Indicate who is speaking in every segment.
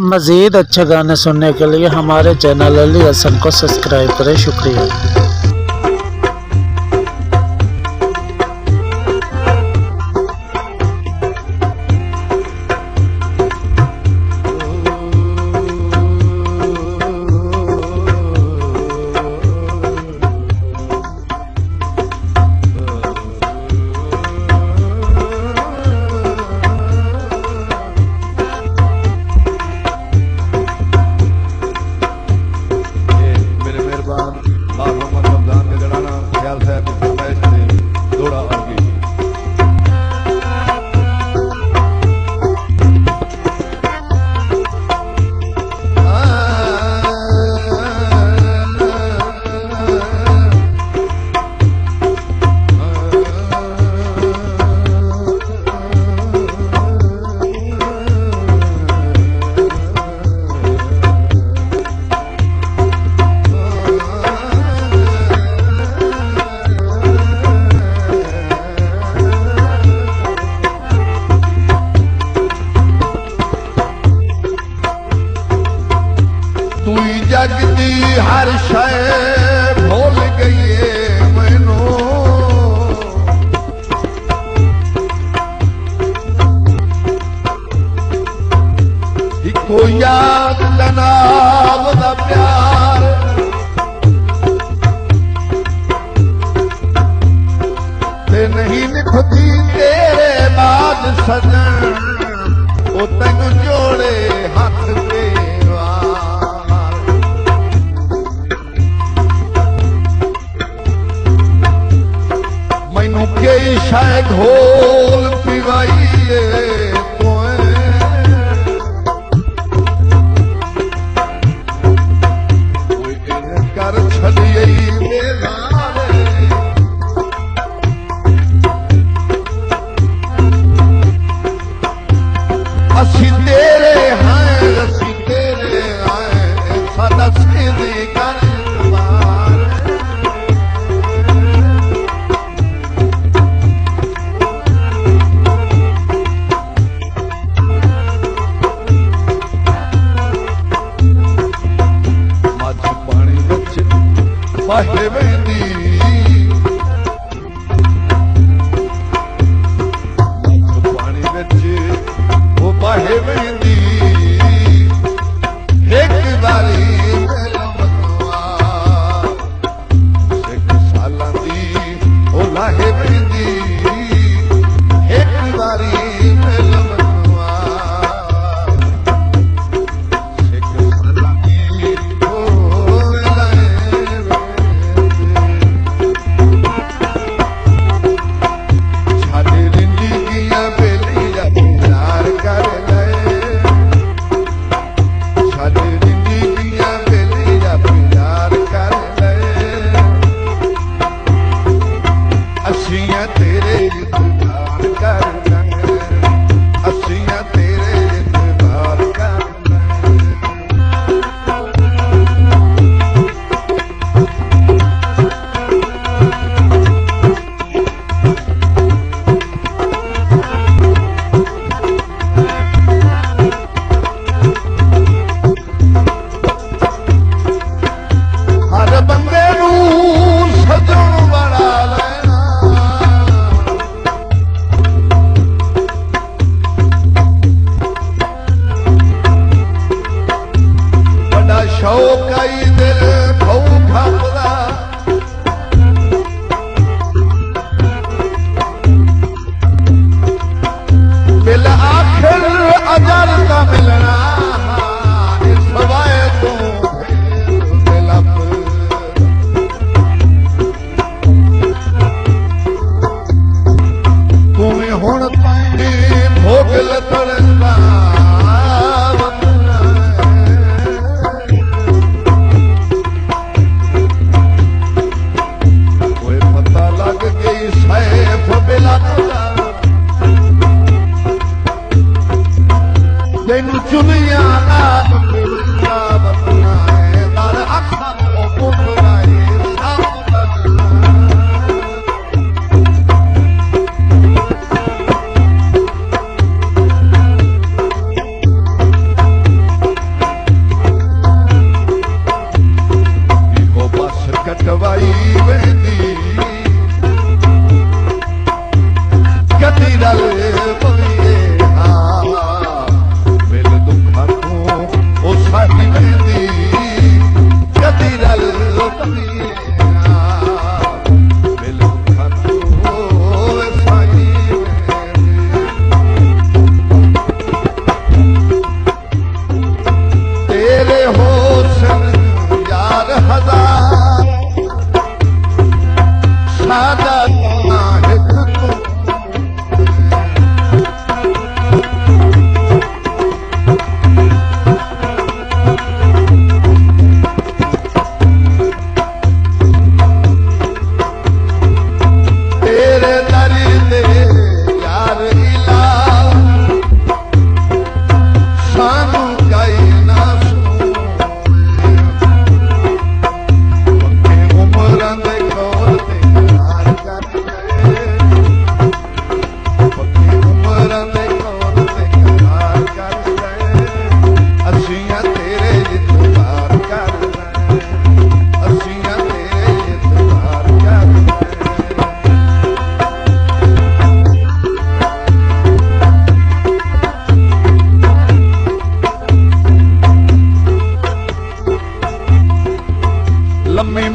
Speaker 1: मज़ीद अच्छे गाने सुनने के लिए हमारे चैनल अली हसन को सब्सक्राइब करें। शुक्रिया।
Speaker 2: जगदी हर शय भूल गई मैनू इको याद जनाब दा प्यार ते नहीं निभदी तेरे बाद सजन ओ तैनू जोड़े हाथ पे कई शायद ढोल पिवाइए कर छड़िए असी तेरे हैं असी तेरे हैं सादा सीधी कर बाहे वेंदी पानी विच वो बाहे वेंदी एक बारी मेरा मतवा सिख सालां दी ओ लाहे वेंदी एक बारी मेरा मतवा सिख सालां दी शौकाई दिल भूखा पदा बिल आखिर अजर का मिलना इस सवाए तू तुम्हें हुण भोग लतड़ता चुनिया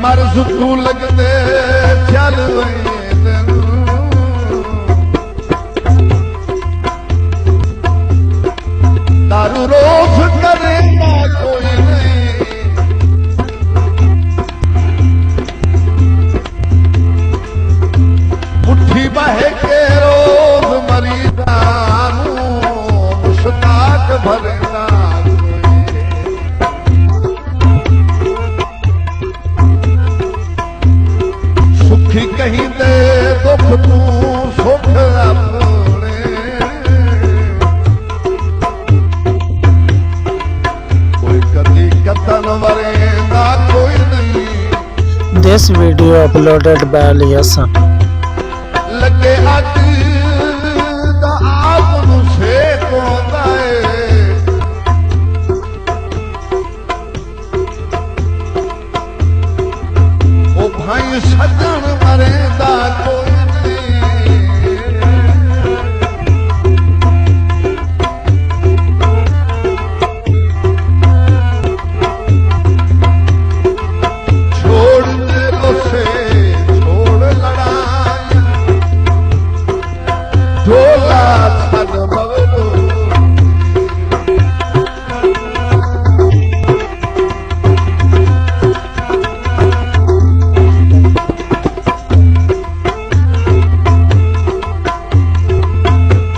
Speaker 2: मर्ज तू लगदे चल वेंदन दारू रोज करेगा कोई नहीं मुट्ठी बहे के रोज मरीदानू मुश्ताक भरना सुखी कहीं दे दुख तू सुख अपने कोई कदी कतन वरेंदा कोई नहीं
Speaker 1: This video uploaded by Ali Hassan.
Speaker 2: लगे अग दा आप नू सेक होंदा है ओ भाई सजन मरेंदा कोई नहीं छोड़ दे उसे छोड़ लड़ाई ढोला छन मगनो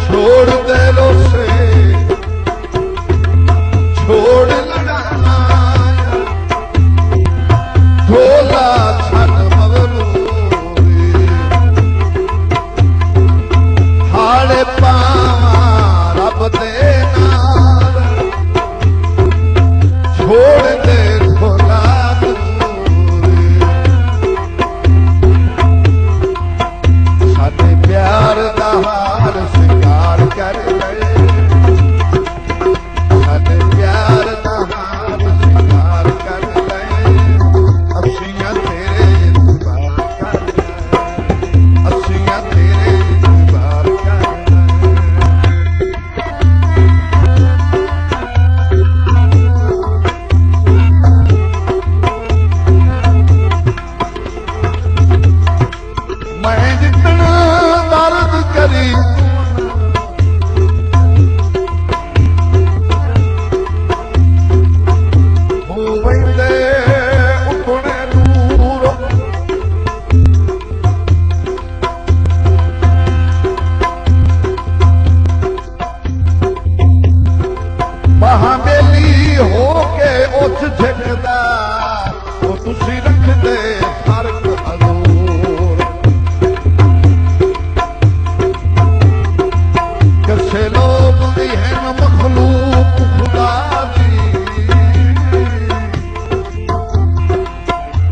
Speaker 2: छोड़ दे उसे छोड़ लड़ाई ढोला छन मगनो हाड़े पावा रब दे नाल छोड़ दे ढोला साडे प्यार दा हार शिकार कर ले साडे प्यार दा हार शिकार कर ले असियां तेरे इंतजार कर ले असियां तेरे इंतजार कर ले मैं जितना दर्द करी हो वैंदे उतने दूर महाबेली हो के उठ झकदा वो तुसी रख दे फर्क हजूर कैसे लोग भी हैं मखलूक खुदा दी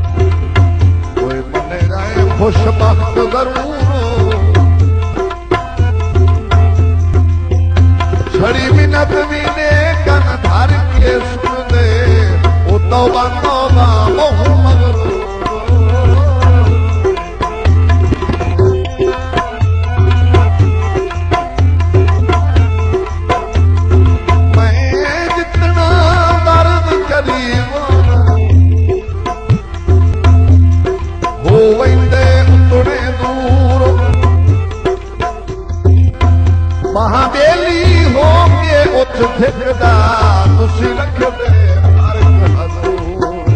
Speaker 2: कोई बने रहे खुशबख्त जरूर छड़ी मिनत मीने कन धर के सुन दे ओ तौबा तौबा मोह मगरू मैं जितना दर्द करी हो वैंदे उतने दूर महाबेली हो के उठ झकदा तुसी रख दे फर्क हजूर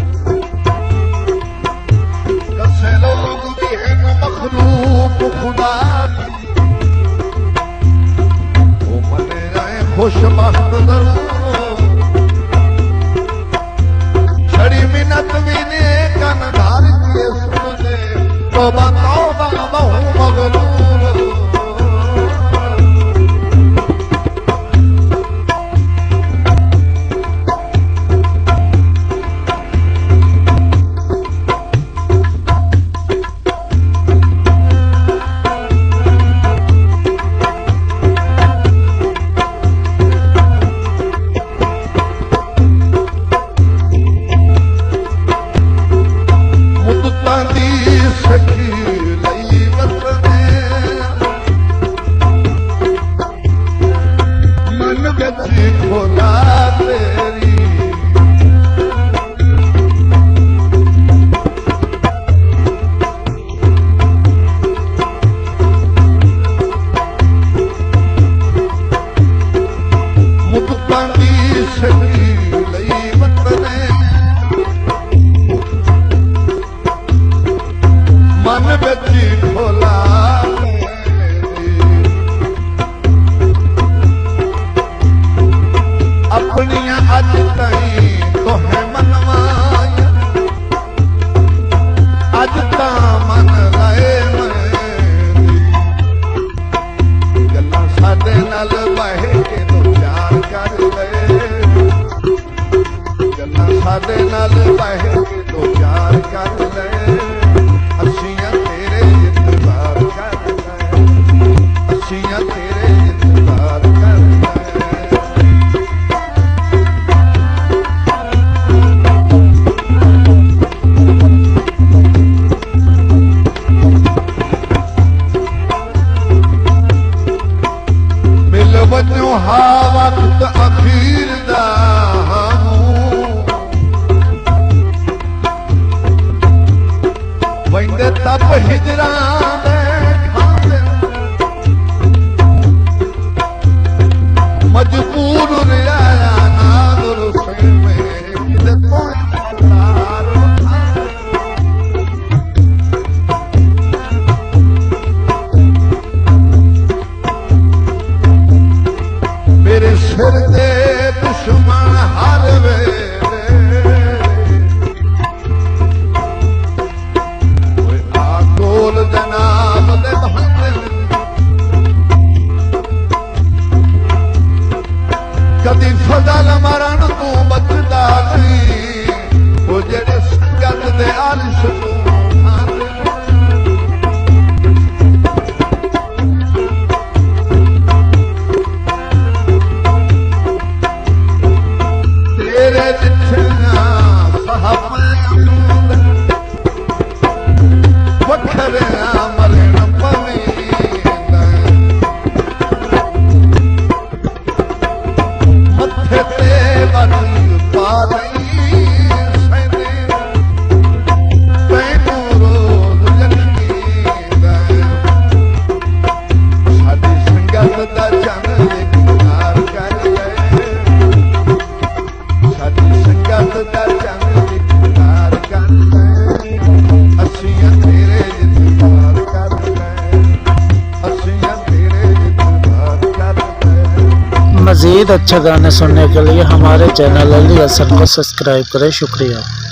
Speaker 2: कसे लोग भी हैं मखलूक खुदा दी वो बने रहे खुशबख्त जरूर छड़ी मिन्नत मीने कन धार के सुन दे तौबा तौबा बहु मगरूर तई तोहे मनवाया अज ता मन लए गल्लां साडे नाल बह के तू प्यार कर ले गल्लां साडे नाल बह के तू प्यार कर ले असीं तेरे इंतजार कर ले असीं तेरे इंतजार कर ले वजो हा वक्त अखीर दा वंदे तप हिजरा दे खाते मजबूर रियाया नादुर से में किते कोई मेरे सिर दे दुश्मन हर वेले आ कोल जनाब दे बहाने कदी फजल मरण तू बचदा नहीं वो जेड़े संगत दे आलिश तू
Speaker 1: मज़ीद अच्छे गाने सुनने के लिए हमारे चैनल अली हसन को सब्सक्राइब करें। शुक्रिया।